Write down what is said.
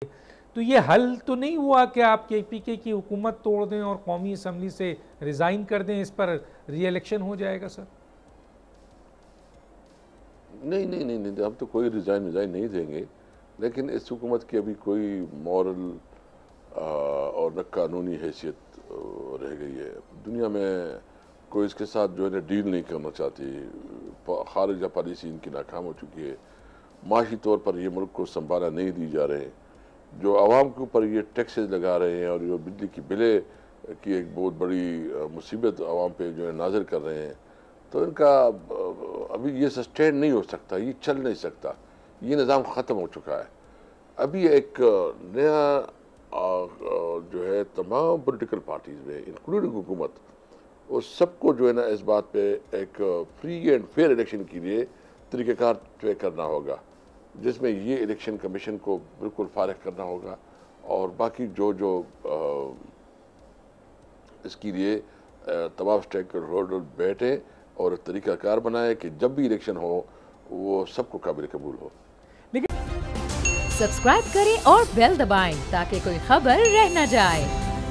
तो ये हल तो नहीं हुआ कि आप केपीके की हुकूमत तोड़ दें और कौमी असम्बली से रिज़ाइन कर दें, इस पर री इलेक्शन हो जाएगा सर? नहीं नहीं नहीं नहीं, हम तो कोई रिज़ाइन नहीं देंगे, लेकिन इस हुकूमत की अभी कोई मॉरल और न कानूनी हैसियत रह गई है। दुनिया में कोई इसके साथ जो है ना डील नहीं करना चाहती। खारिजा पॉलिसी इनकी नाकाम हो चुकी है। माशी तौर पर ये मुल्क को संभाला नहीं दी जा रहे हैं। जो आवाम के ऊपर ये टैक्सेस लगा रहे हैं और जो बिजली की बिलें की एक बहुत बड़ी मुसीबत आवाम पे जो है नाजिल कर रहे हैं, तो इनका अभी ये सस्टेन नहीं हो सकता, ये चल नहीं सकता। ये निज़ाम ख़त्म हो चुका है। अभी एक नया जो है तमाम पॉलिटिकल पार्टीज़ में इंक्लूडिंग हुकूमत, वो सबको जो है ना इस बात पे एक फ्री एंड फेयर इलेक्शन के लिए तरीक़ेकार तय करना होगा, जिसमें ये इलेक्शन कमीशन को बिल्कुल फारिग करना होगा और बाकी जो जो इसके लिए तमाम स्टेक होल्डर बैठे और तरीक़ाकार बनाए कि जब भी इलेक्शन हो वो सबको काबिल कबूल हो। सब्सक्राइब करें और बेल दबाएं ताकि कोई खबर रह न जाए।